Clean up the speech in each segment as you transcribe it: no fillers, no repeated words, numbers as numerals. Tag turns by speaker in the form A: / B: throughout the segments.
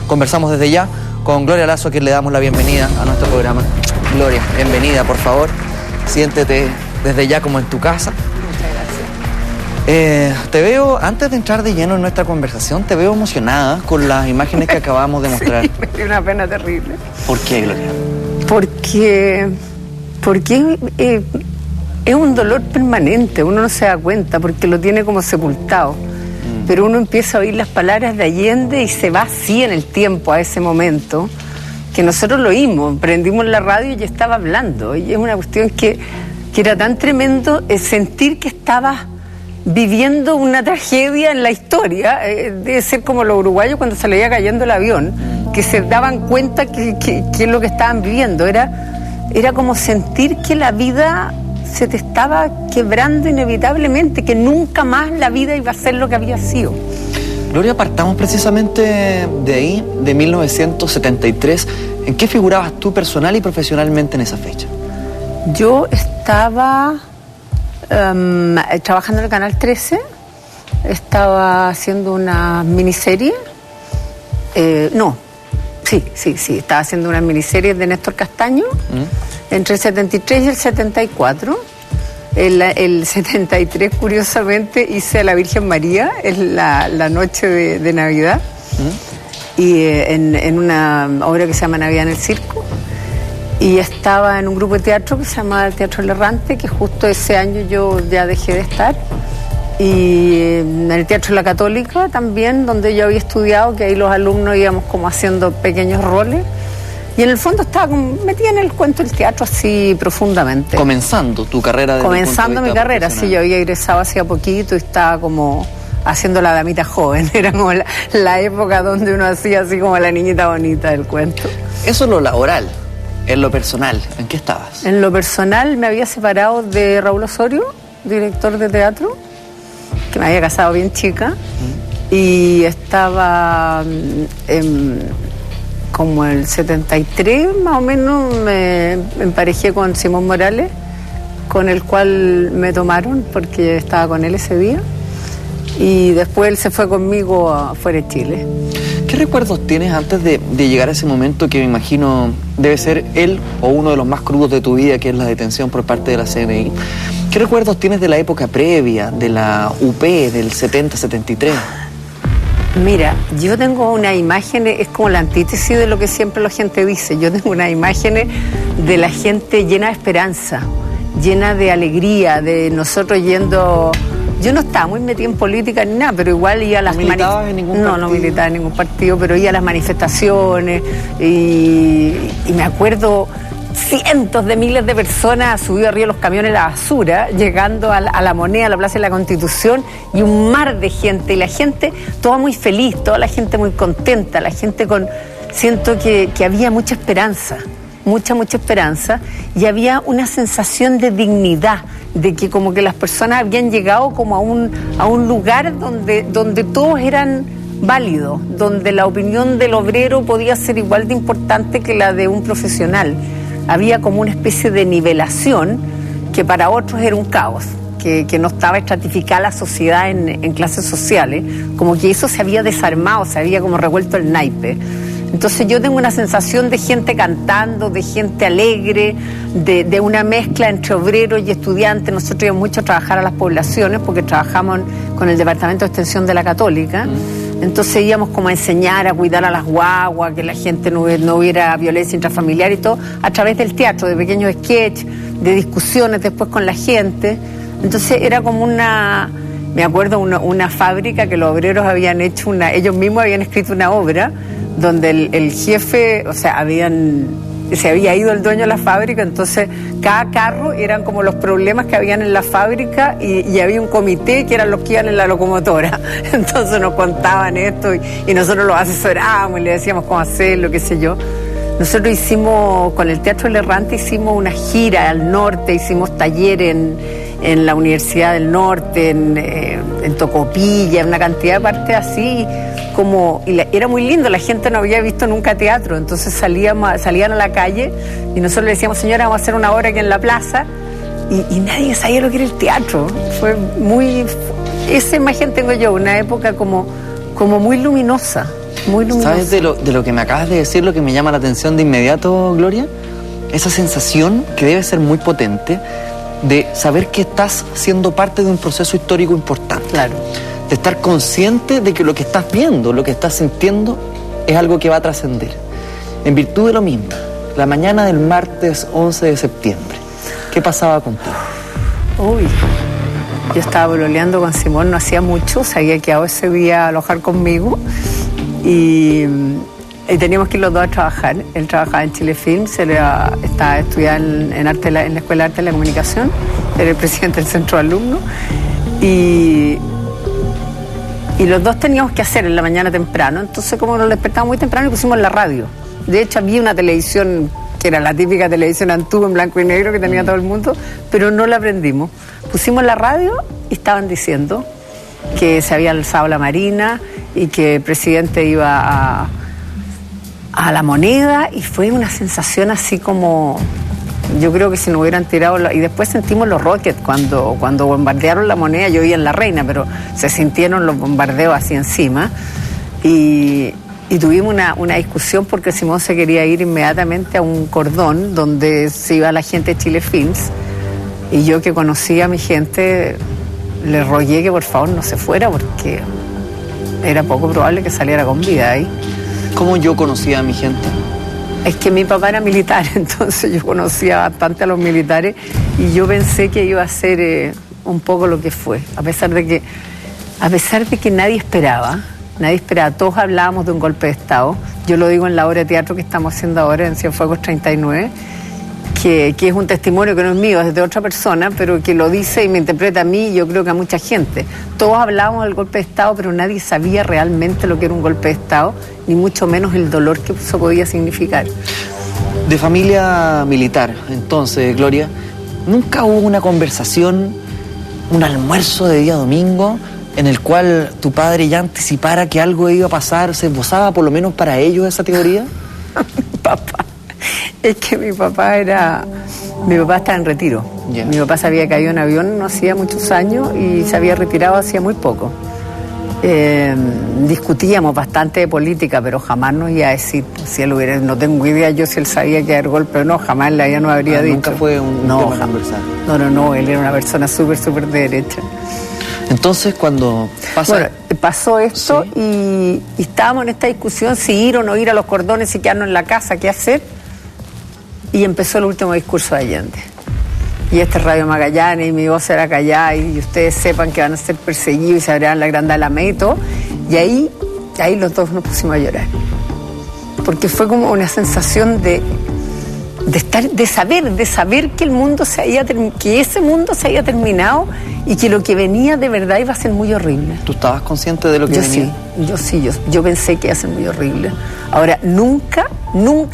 A: Conversamos desde ya con Gloria Lazo, a quien le damos la bienvenida a nuestro programa. Gloria, bienvenida, por favor. Siéntete desde ya como en tu casa.
B: Muchas gracias.
A: Te veo, antes de entrar de lleno en nuestra conversación, te veo emocionada con las imágenes que acabamos de mostrar.
B: Sí, me dio una pena terrible.
A: ¿Por qué, Gloria?
B: Porque es un dolor permanente, uno no se da cuenta porque lo tiene como sepultado. Pero uno empieza a oír las palabras de Allende y se va así en el tiempo a ese momento, que nosotros lo oímos, prendimos la radio y estaba hablando. Y es una cuestión que era tan tremendo sentir que estabas viviendo una tragedia en la historia. Debe ser como los uruguayos cuando se le iba cayendo el avión, que se daban cuenta que es lo que estaban viviendo. Era como sentir que la vida se te estaba quebrando inevitablemente, que nunca más la vida iba a ser lo que había sido.
A: Gloria, partamos precisamente de ahí, de 1973. ¿En qué figurabas tú personal y profesionalmente en esa fecha?
B: Yo estaba trabajando en el Canal 13, estaba haciendo una miniserie, estaba haciendo una miniserie de Néstor Castaño, entre el 73 y el 74. El 73, curiosamente, hice a la Virgen María en la noche de Navidad, y en una obra que se llama Navidad en el Circo. Y estaba en un grupo de teatro que se llamaba el Teatro El Errante, que justo ese año yo ya dejé de estar. Y en el Teatro La Católica también, donde yo había estudiado, que ahí los alumnos íbamos como haciendo pequeños roles. Y en el fondo estaba metida en el cuento del teatro así profundamente.
A: Comenzando tu carrera.
B: Comenzando mi carrera, sí, yo había egresado hacía poquito y estaba como haciendo la damita joven. Era como la época donde uno hacía así como la niñita bonita del cuento.
A: Eso es lo laboral. En lo personal, ¿en qué estabas?
B: En lo personal me había separado de Raúl Osorio, director de teatro, que me había casado bien chica, y estaba como el 73 más o menos me emparejé con Simón Morales, con el cual me tomaron porque estaba con él ese día, y después él se fue conmigo afuera de Chile.
A: ¿Qué recuerdos tienes antes de llegar a ese momento que me imagino debe ser él o uno de los más crudos de tu vida, que es la detención por parte de la CNI? ¿Qué recuerdos tienes de la época previa, de la UP, del 70-73?
B: Mira, yo tengo una imagen, es como la antítesis de lo que siempre la gente dice. Yo tengo una imagen de la gente llena de esperanza, llena de alegría, de nosotros yendo... Yo no estaba muy metida en política ni nada, pero igual iba a las
A: manifestaciones. ¿No militabas en ningún partido?
B: No militaba en ningún partido, pero iba a las manifestaciones y me acuerdo cientos de miles de personas subido arriba de los camiones de la basura, llegando a la Moneda, a la Plaza de la Constitución, y un mar de gente, y la gente toda muy feliz, toda la gente muy contenta, la gente con... Siento que había mucha esperanza, mucha esperanza, y había una sensación de dignidad, de que como que las personas habían llegado como a un lugar donde todos eran válidos, donde la opinión del obrero podía ser igual de importante que la de un profesional. Había como una especie de nivelación que para otros era un caos, que no estaba estratificada la sociedad en clases sociales, como que eso se había desarmado, se había como revuelto el naipe. Entonces yo tengo una sensación de gente cantando, de gente alegre, de una mezcla entre obreros y estudiantes. Nosotros íbamos mucho a trabajar a las poblaciones porque trabajamos con el Departamento de Extensión de la Católica. Entonces íbamos como a enseñar a cuidar a las guaguas, que la gente no hubiera violencia intrafamiliar y todo, a través del teatro, de pequeños sketches, de discusiones después con la gente. Entonces era como me acuerdo, una fábrica que los obreros habían hecho ellos mismos habían escrito una obra donde el jefe, o sea, se había ido el dueño de la fábrica, entonces cada carro eran como los problemas que habían en la fábrica y había un comité que eran los que iban en la locomotora. Entonces nos contaban esto y nosotros los asesorábamos y le decíamos cómo hacerlo, qué sé yo. Nosotros hicimos, con el Teatro El Errante, hicimos una gira al norte, hicimos talleres en la Universidad del Norte, en Tocopilla, en una cantidad de partes así, era muy lindo, la gente no había visto nunca teatro, entonces salían a la calle y nosotros le decíamos, señora, vamos a hacer una obra aquí en la plaza, y nadie sabía lo que era el teatro. Fue esa imagen tengo yo, una época como muy luminosa. muy luminoso.
A: ¿Sabes de lo que me acabas de decir, lo que me llama la atención de inmediato, Gloria? Esa sensación que debe ser muy potente de saber que estás siendo parte de un proceso histórico importante.
B: Claro.
A: De estar consciente de que lo que estás viendo, lo que estás sintiendo, es algo que va a trascender. En virtud de lo mismo, la mañana del martes 11 de septiembre, ¿qué pasaba contigo?
B: Uy, yo estaba pololeando con Simón, no hacía mucho, se había quedado ese día a alojar conmigo y teníamos que ir los dos a trabajar. Él trabajaba en Chile Films, él estaba estudiando en la Escuela de Arte de la Comunicación, era el presidente del centro de alumnos y los dos teníamos que hacer en la mañana temprano, entonces como nos despertábamos muy temprano y pusimos la radio. De hecho había una televisión que era la típica televisión antiguo en blanco y negro que tenía todo el mundo, pero no la prendimos. Pusimos la radio y estaban diciendo que se había alzado la Marina y que el presidente iba a La Moneda y fue una sensación así como, yo creo que si nos hubieran tirado, y después sentimos los rockets cuando bombardearon La Moneda. Yo vivía en La Reina, pero se sintieron los bombardeos así encima y tuvimos una discusión porque Simón se quería ir inmediatamente a un cordón donde se iba la gente de Chile Films y yo, que conocía a mi gente, le rogué que por favor no se fuera porque era poco probable que saliera con vida ahí.
A: ¿Cómo yo conocía a mi gente?
B: Es que mi papá era militar, entonces yo conocía bastante a los militares y yo pensé que iba a ser un poco lo que fue, a pesar de que nadie esperaba, todos hablábamos de un golpe de Estado. Yo lo digo en la obra de teatro que estamos haciendo ahora en Cienfuegos 39, que es un testimonio que no es mío, es de otra persona, pero que lo dice y me interpreta a mí y yo creo que a mucha gente. Todos hablábamos del golpe de Estado, pero nadie sabía realmente lo que era un golpe de Estado, ni mucho menos el dolor que eso podía significar.
A: De familia militar, entonces, Gloria, ¿nunca hubo una conversación, un almuerzo de día domingo, en el cual tu padre ya anticipara que algo iba a pasar? ¿Se esbozaba por lo menos para ellos esa teoría?
B: Papá. Es que mi papá estaba en retiro.
A: Yeah.
B: Mi papá se había caído en avión no hacía muchos años y se había retirado hacía muy poco. Discutíamos bastante de política, pero jamás nos iba a decir, si él hubiera, no tengo idea yo si él sabía que era golpe o no, jamás la vida nos habría dicho.
A: Nunca fue un tema conversar.
B: No, él era una persona súper de derecha.
A: Entonces, cuando
B: pasó esto,
A: sí,
B: y estábamos en esta discusión si ir o no ir a los cordones, si quedarnos en la casa, qué hacer, y empezó el último discurso de Allende. Y este es Radio Magallanes, y mi voz era callada, y ustedes sepan que van a ser perseguidos y se abrirán la Gran Alameda y todo. Y ahí los dos nos pusimos a llorar. Porque fue como una sensación de saber que el mundo que ese mundo se había terminado y que lo que venía de verdad iba a ser muy horrible.
A: ¿Tú estabas consciente de lo que venía?
B: Yo pensé que iba a ser muy horrible. Ahora, nunca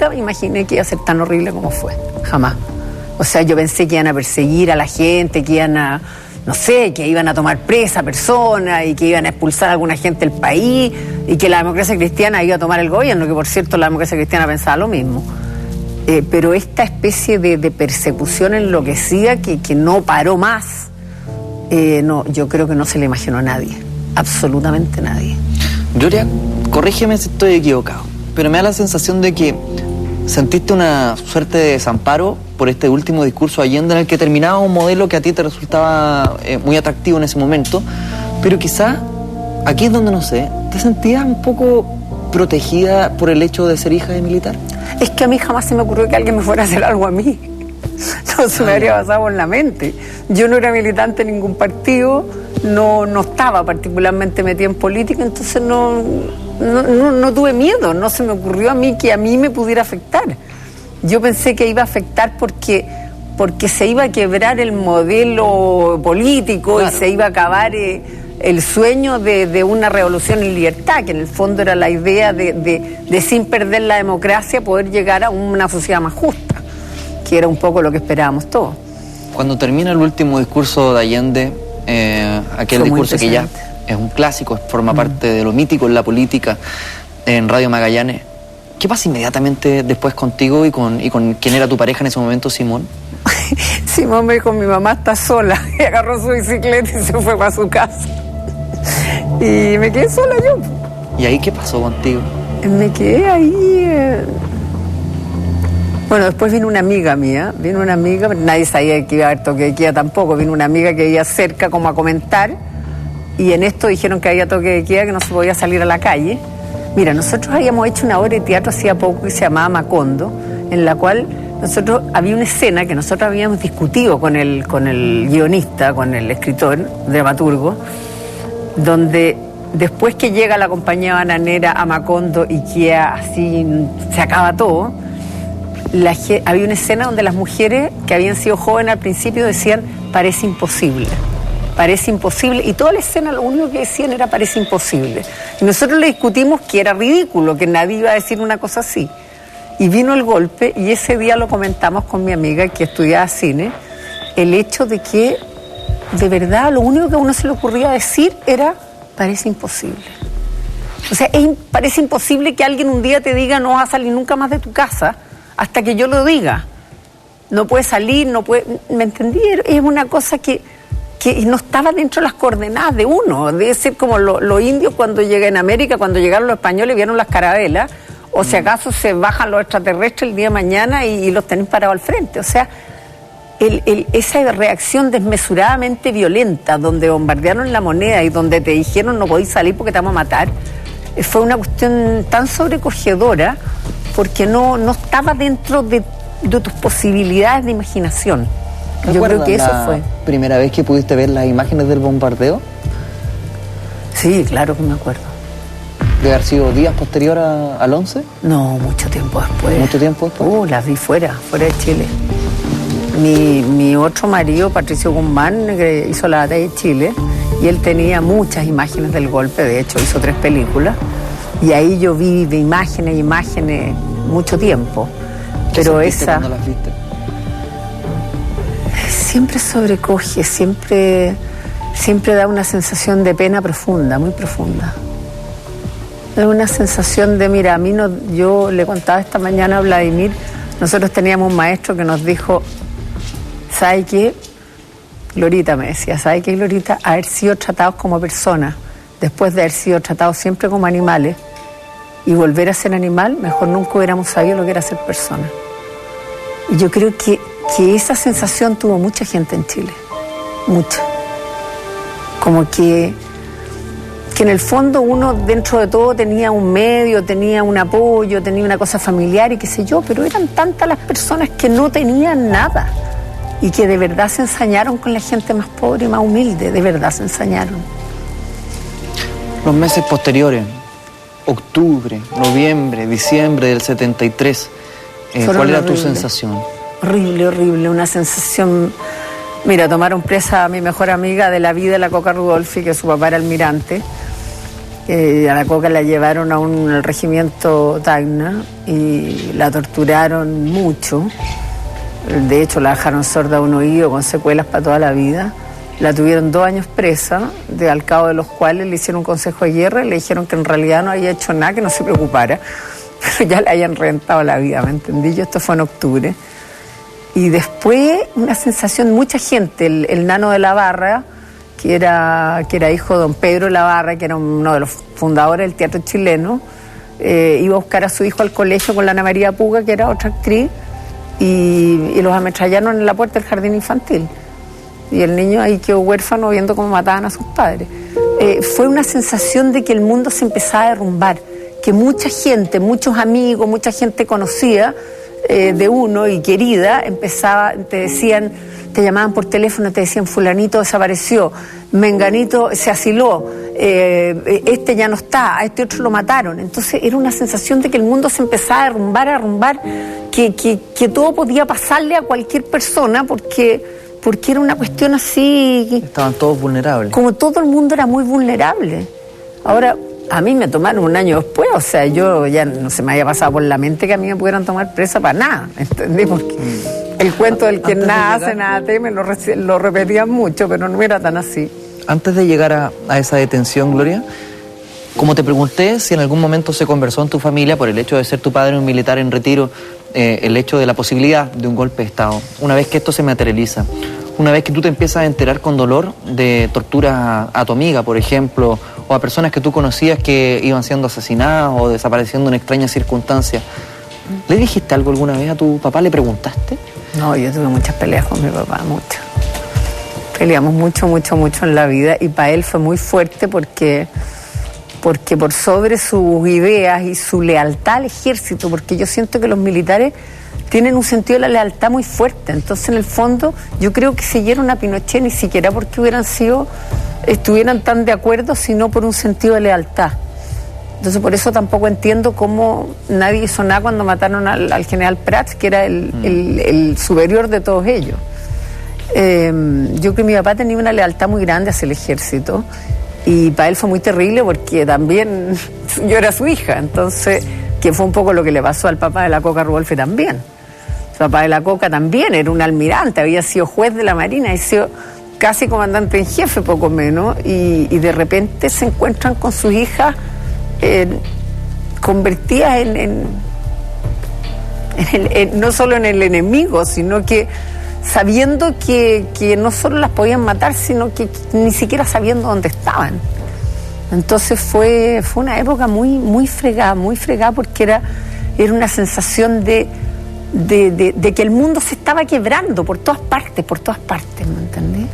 B: me imaginé que iba a ser tan horrible como fue. Jamás. O sea, yo pensé que iban a perseguir a la gente, que iban a, no sé, que iban a tomar presa a personas y que iban a expulsar a alguna gente del país y que la democracia cristiana iba a tomar el gobierno, que por cierto la democracia cristiana pensaba lo mismo. Pero esta especie de persecución enloquecida que no paró más, yo creo que no se le imaginó a nadie, absolutamente nadie.
A: Gloria, corrígeme si estoy equivocado, pero me da la sensación de que sentiste una suerte de desamparo por este último discurso de Allende, en el que terminaba un modelo que a ti te resultaba muy atractivo en ese momento, pero quizá, aquí es donde no sé, ¿te sentías un poco protegida por el hecho de ser hija de militar?
B: Es que a mí jamás se me ocurrió que alguien me fuera a hacer algo a mí. No se me habría pasado por la mente. Yo no era militante en ningún partido, no estaba particularmente metida en política, entonces no tuve miedo, no se me ocurrió a mí que a mí me pudiera afectar. Yo pensé que iba a afectar porque se iba a quebrar el modelo político, claro, y se iba a acabar el sueño de una revolución en libertad, que en el fondo era la idea de sin perder la democracia poder llegar a una sociedad más justa, que era un poco lo que esperábamos todos.
A: Cuando termina el último discurso de Allende, aquel discurso que ya es un clásico, forma parte de lo mítico en la política, en Radio Magallanes, ¿qué pasa inmediatamente después contigo y con quien era tu pareja en ese momento, Simón?
B: Simón me dijo, mi mamá está sola, y agarró su bicicleta y se fue para su casa. Y me quedé sola yo.
A: ¿Y ahí qué pasó contigo?
B: Me quedé ahí. Bueno, después vino una amiga mía, nadie sabía que iba a haber toque de queda tampoco, vino una amiga que vivía cerca como a comentar, y en esto dijeron que había toque de queda, que no se podía salir a la calle. Mira, nosotros habíamos hecho una obra de teatro hacía poco que se llamaba Macondo, en la cual había una escena que nosotros habíamos discutido con el guionista, con el escritor, dramaturgo, donde después que llega la compañía bananera a Macondo y queda así, se acaba todo, había una escena donde las mujeres que habían sido jóvenes al principio decían, parece imposible, y toda la escena lo único que decían era parece imposible. Y nosotros le discutimos que era ridículo, que nadie iba a decir una cosa así. Y vino el golpe, y ese día lo comentamos con mi amiga que estudiaba cine, el hecho de que, de verdad, lo único que a uno se le ocurría decir era, parece imposible. O sea, parece imposible que alguien un día te diga, no vas a salir nunca más de tu casa, hasta que yo lo diga. No puedes salir, no puedes... ¿Me entendí? Es una cosa que no estaba dentro de las coordenadas de uno. Debe ser como los indios cuando llegan a América, cuando llegaron los españoles, vieron las carabelas, o si acaso se bajan los extraterrestres el día de mañana y los tienen parados al frente. O sea, esa reacción desmesuradamente violenta, donde bombardearon la moneda y donde te dijeron no podéis salir porque te vamos a matar, fue una cuestión tan sobrecogedora porque no estaba dentro de tus posibilidades de imaginación. Yo creo que eso fue.
A: ¿Primera vez que pudiste ver las imágenes del bombardeo?
B: Sí, claro que me acuerdo.
A: ¿Debe haber sido días posterior al 11?
B: No, mucho tiempo después.
A: ¿Mucho tiempo después?
B: Las vi fuera de Chile. Mi otro marido, Patricio Guzmán, que hizo la batalla de Chile, y él tenía muchas imágenes del golpe, de hecho hizo 3 películas, y ahí yo vi de imágenes mucho tiempo. Pero esa...
A: ¿Cuándo las viste?
B: Siempre sobrecoge, siempre da una sensación de pena profunda, muy profunda. Es una sensación de, mira, yo le contaba esta mañana a Vladimir, nosotros teníamos un maestro que nos dijo, ¿sabe qué? Glorita me decía, ¿sabe qué, Glorita? Haber sido tratados como personas, después de haber sido tratados siempre como animales, y volver a ser animal, mejor nunca hubiéramos sabido lo que era ser persona. Y yo creo que esa sensación tuvo mucha gente en Chile, mucha. Como que en el fondo uno dentro de todo tenía un medio, tenía un apoyo, tenía una cosa familiar y qué sé yo, pero eran tantas las personas que no tenían nada y que de verdad se ensañaron con la gente más pobre y más humilde, de verdad se ensañaron.
A: Los meses posteriores, octubre, noviembre, diciembre del 73, ¿cuál era tu sensación?
B: Horrible, una sensación... Mira, tomaron presa a mi mejor amiga de la vida, la Coca Rudolfi, que su papá era almirante. A la Coca la llevaron al regimiento Tacna y la torturaron mucho. De hecho, la dejaron sorda a un oído con secuelas para toda la vida. La tuvieron 2 años presa, al cabo de los cuales le hicieron un consejo de guerra y le dijeron que en realidad no había hecho nada, que no se preocupara, pero ya le habían reventado la vida, ¿me entendí? Esto fue en octubre. Y después una sensación, mucha gente, el nano de la Barra, que era hijo de don Pedro de la Barra, que era uno de los fundadores del teatro chileno, iba a buscar a su hijo al colegio con la Ana María Puga, que era otra actriz, y los ametrallaron en la puerta del jardín infantil. Y el niño ahí quedó huérfano viendo cómo mataban a sus padres. Fue una sensación de que el mundo se empezaba a derrumbar, que mucha gente, muchos amigos, mucha gente conocida de uno y querida, te llamaban por teléfono, te decían fulanito desapareció, menganito se asiló, este ya no está, a este otro lo mataron. Entonces era una sensación de que el mundo se empezaba a derrumbar, que todo podía pasarle a cualquier persona porque era una cuestión así...
A: Estaban todos vulnerables.
B: Como todo el mundo era muy vulnerable. Ahora... A mí me tomaron un año después, o sea, yo ya no se me había pasado por la mente que a mí me pudieran tomar presa para nada, ¿entendí? Porque el cuento del que nada hace, nada teme, lo repetían mucho, pero no era tan así.
A: Antes de llegar a esa detención, Gloria, como te pregunté si en algún momento se conversó en tu familia por el hecho de ser tu padre un militar en retiro, el hecho de la posibilidad de un golpe de Estado, una vez que esto se materializa, una vez que tú te empiezas a enterar con dolor de torturas a tu amiga, por ejemplo, o a personas que tú conocías que iban siendo asesinadas o desapareciendo en extrañas circunstancias, ¿le dijiste algo alguna vez a tu papá? ¿Le preguntaste?
B: No, yo tuve muchas peleas con mi papá, muchas. Peleamos mucho en la vida, y para él fue muy fuerte porque por sobre sus ideas y su lealtad al ejército, porque yo siento que los militares tienen un sentido de la lealtad muy fuerte. Entonces, en el fondo, yo creo que siguieron a Pinochet ni siquiera porque estuvieran tan de acuerdo, sino por un sentido de lealtad. Entonces, por eso tampoco entiendo cómo nadie hizo nada cuando mataron al general Prats, que era el superior de todos ellos. Yo creo que mi papá tenía una lealtad muy grande hacia el ejército, y para él fue muy terrible porque también yo era su hija, entonces, que fue un poco lo que le pasó al papá de la Coca Ruolfe también. El papá de la Coca también era un almirante, había sido juez de la Marina y sido casi comandante en jefe, poco menos, y de repente se encuentran con sus hijas convertidas no solo en el enemigo, sino que sabiendo que no solo las podían matar, sino que ni siquiera sabiendo dónde estaban. Entonces fue una época muy fregada porque era una sensación de que el mundo se estaba quebrando por todas partes, ¿me entendés?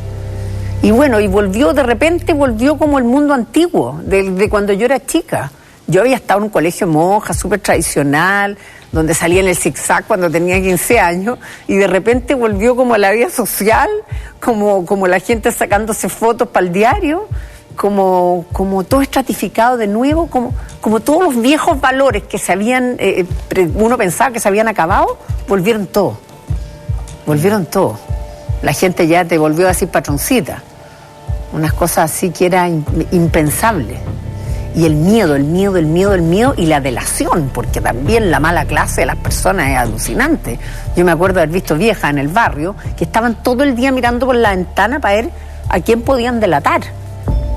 B: Y bueno, de repente volvió como el mundo antiguo, de cuando yo era chica. Yo había estado en un colegio monja, súper tradicional, donde salía en el zigzag cuando tenía 15 años, y de repente volvió como a la vida social, como la gente sacándose fotos para el diario, como todo estratificado de nuevo, como todos los viejos valores que uno pensaba que se habían acabado, volvieron todos. La gente ya te volvió a decir patroncita, unas cosas así que era impensable. Y el miedo y la delación, porque también la mala clase de las personas es alucinante. Yo me acuerdo de haber visto viejas en el barrio que estaban todo el día mirando por la ventana para ver a quién podían delatar.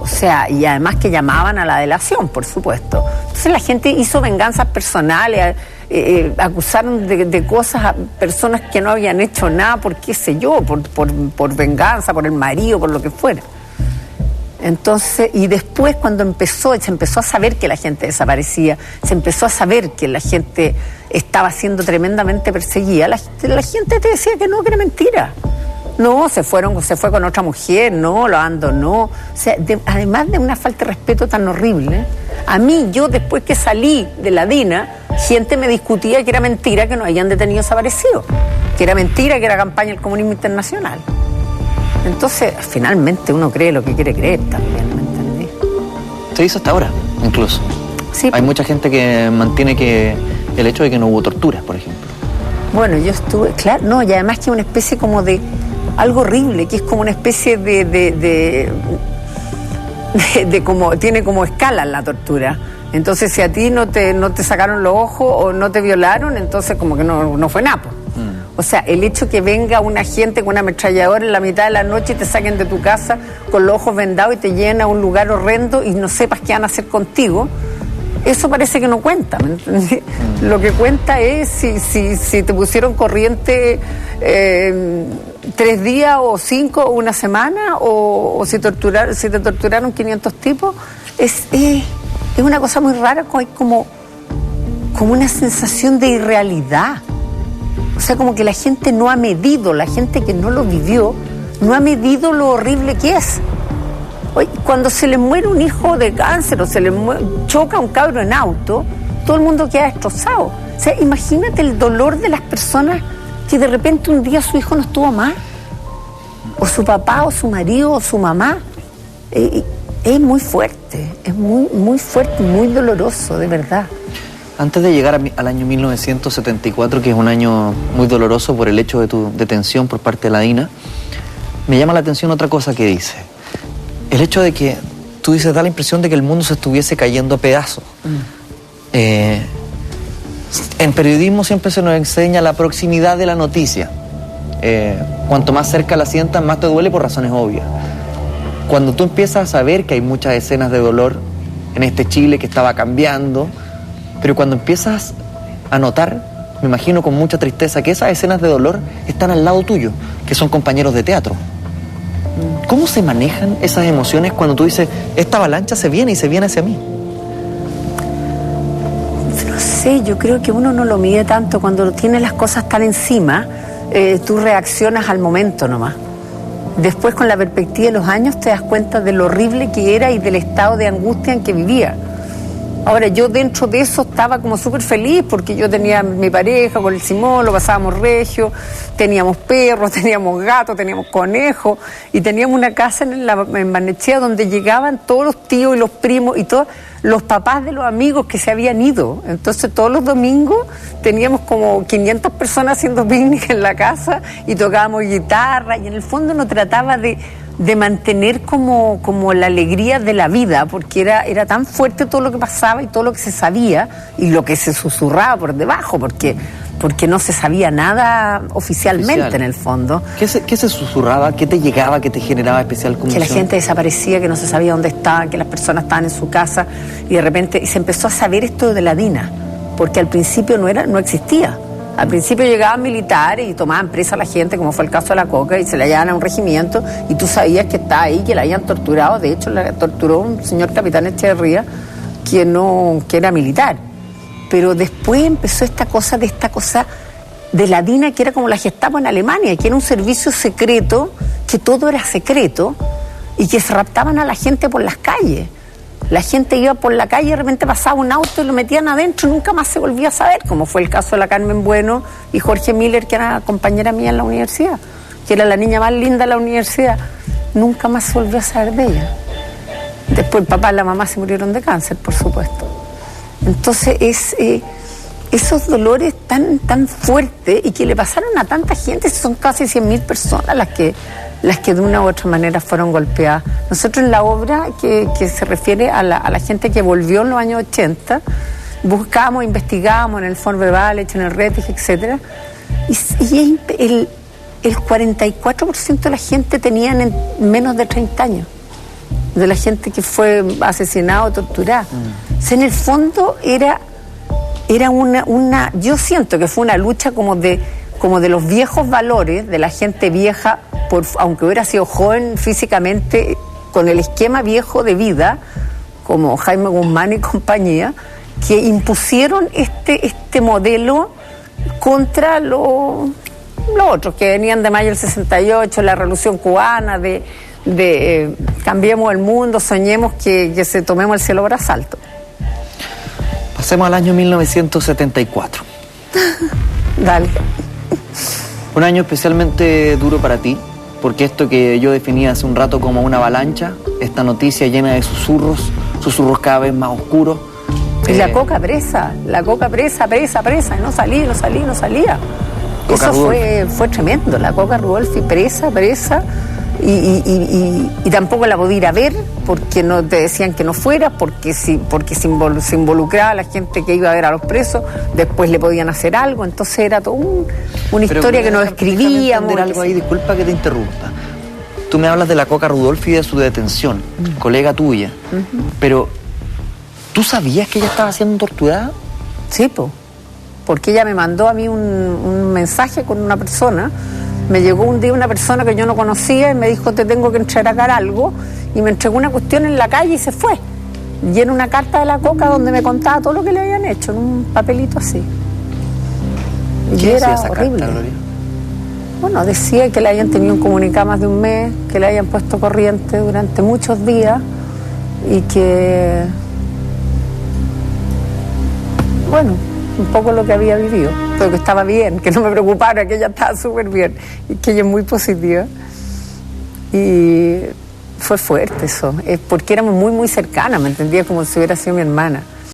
B: O sea, y además que llamaban a la delación, por supuesto. Entonces la gente hizo venganzas personales, acusaron de cosas a personas que no habían hecho nada, por qué sé yo, por venganza, por el marido, por lo que fuera. Entonces, y después cuando se empezó a saber que la gente desaparecía, se empezó a saber que la gente estaba siendo tremendamente perseguida, la gente te decía que no, que era mentira. No, se fue con otra mujer, no, lo abandonó. O sea, además de una falta de respeto tan horrible, yo después que salí de la DINA, gente me discutía que era mentira que nos habían detenido desaparecidos, que era mentira que era campaña del comunismo internacional. Entonces, finalmente uno cree lo que quiere creer también, ¿me entendés?
A: Se hizo hasta ahora, incluso.
B: Sí.
A: Hay mucha gente que mantiene que el hecho de que no hubo torturas, por ejemplo.
B: Bueno, yo estuve, claro, no, y además que es una especie como de algo horrible, que es como una especie de como, tiene como escalas la tortura. Entonces, si a ti no te sacaron los ojos o no te violaron, entonces como que no fue nada. O sea, el hecho que venga una gente con una ametralladora en la mitad de la noche y te saquen de tu casa con los ojos vendados y te lleven a un lugar horrendo y no sepas qué van a hacer contigo, eso parece que no cuenta, ¿me entiendes? Lo que cuenta es si te pusieron corriente 3 días o 5 o una semana, o si te torturaron 500 tipos. Es una cosa muy rara, hay como una sensación de irrealidad. O sea, como que la gente no ha medido, la gente que no lo vivió, no ha medido lo horrible que es. Oye, cuando se le muere un hijo de cáncer o choca un cabro en auto, todo el mundo queda destrozado. O sea, imagínate el dolor de las personas que de repente un día su hijo no estuvo más, o su papá, o su marido, o su mamá. Es muy fuerte, es muy fuerte, muy doloroso, de verdad.
A: Antes de llegar al año 1974, que es un año muy doloroso por el hecho de tu detención por parte de la DINA, me llama la atención otra cosa que dice. El hecho de que tú dices, da la impresión de que el mundo se estuviese cayendo a pedazos. En periodismo siempre se nos enseña la proximidad de la noticia. Cuanto más cerca la sientas, más te duele por razones obvias. Cuando tú empiezas a saber que hay muchas escenas de dolor en este Chile que estaba cambiando, pero cuando empiezas a notar, me imagino con mucha tristeza, que esas escenas de dolor están al lado tuyo, que son compañeros de teatro. ¿Cómo se manejan esas emociones cuando tú dices, esta avalancha se viene y se viene hacia mí?
B: No sé, yo creo que uno no lo mide tanto. Cuando tienes las cosas tan encima, tú reaccionas al momento nomás. Después, con la perspectiva de los años, te das cuenta de lo horrible que era y del estado de angustia en que vivía. Ahora, yo dentro de eso estaba como súper feliz porque yo tenía mi pareja con el Simón, lo pasábamos regio, teníamos perros, teníamos gatos, teníamos conejos y teníamos una casa en Barnechea donde llegaban todos los tíos y los primos y todos los papás de los amigos que se habían ido. Entonces, todos los domingos teníamos como 500 personas haciendo picnic en la casa y tocábamos guitarra y en el fondo nos trataba de mantener como la alegría de la vida, porque era tan fuerte todo lo que pasaba y todo lo que se sabía y lo que se susurraba por debajo, porque no se sabía nada oficialmente en el fondo.
A: ¿Qué se susurraba? ¿Qué te llegaba? ¿Qué te generaba especial conmoción?
B: Que la gente desaparecía, que no se sabía dónde estaban, que las personas estaban en su casa y de repente se empezó a saber esto de la DINA, porque al principio no existía. Al principio llegaban militares y tomaban presa a la gente, como fue el caso de la Coca, y se la llevaban a un regimiento y tú sabías que estaba ahí, que la habían torturado. De hecho, la torturó un señor capitán Echeverría que era militar. Pero después empezó esta cosa de la DINA, que era como la Gestapo en Alemania, que era un servicio secreto, que todo era secreto y que se raptaban a la gente por las calles. La gente iba por la calle y de repente pasaba un auto y lo metían adentro y nunca más se volvía a saber, como fue el caso de la Carmen Bueno y Jorge Miller, que era compañera mía en la universidad, que era la niña más linda de la universidad. Nunca más se volvió a saber de ella. Después el papá y la mamá se murieron de cáncer, por supuesto. Entonces esos dolores tan fuertes y que le pasaron a tanta gente, son casi 100.000 personas las que de una u otra manera fueron golpeadas. Nosotros en la obra que se refiere a la gente que volvió en los años 80, buscábamos, investigábamos en el Fond Verbales, en el Rettig, etc. Y el 44% de la gente tenían menos de 30 años, de la gente que fue asesinada o torturada. O sea, en el fondo era una yo siento que fue una lucha como de los viejos valores, de la gente vieja, aunque hubiera sido joven físicamente, con el esquema viejo de vida, como Jaime Guzmán y compañía, que impusieron este modelo contra los otros que venían de mayo del 68, la Revolución Cubana, de cambiemos el mundo, soñemos que tomemos el cielo por asalto.
A: Pasemos al año 1974.
B: Dale.
A: Un año especialmente duro para ti, porque esto que yo definía hace un rato como una avalancha, esta noticia llena de susurros cada vez más oscuros.
B: Y la Coca presa, y no salía.
A: Coca
B: Eso fue tremendo, la Coca Rudolphy presa, y tampoco la podía ir a ver, porque no te decían que no fueras, porque se involucraba a la gente que iba a ver a los presos, después le podían hacer algo, entonces era toda una historia que nos escribíamos.
A: Algo ahí, disculpa que te interrumpa. Tú me hablas de la Coca Rudolphy y de su detención, colega tuya, pero ¿tú sabías que ella estaba siendo torturada?
B: Sí, porque ella me mandó a mí un mensaje con una persona. Me llegó un día una persona que yo no conocía y me dijo, te tengo que entregar algo, y me entregó una cuestión en la calle y se fue. Y era una carta de la Coca donde me contaba todo lo que le habían hecho, en un papelito así. Y era horrible. Carta, Gloria? Bueno, decía que le habían tenido un comunicado más de un mes, que le habían puesto corriente durante muchos días y que, bueno, un poco lo que había vivido, pero que estaba bien, que no me preocupara, que ella estaba súper bien y que ella es muy positiva. Y fue fuerte eso, porque éramos muy, muy cercanas, ¿me entendía? Como si hubiera sido mi hermana.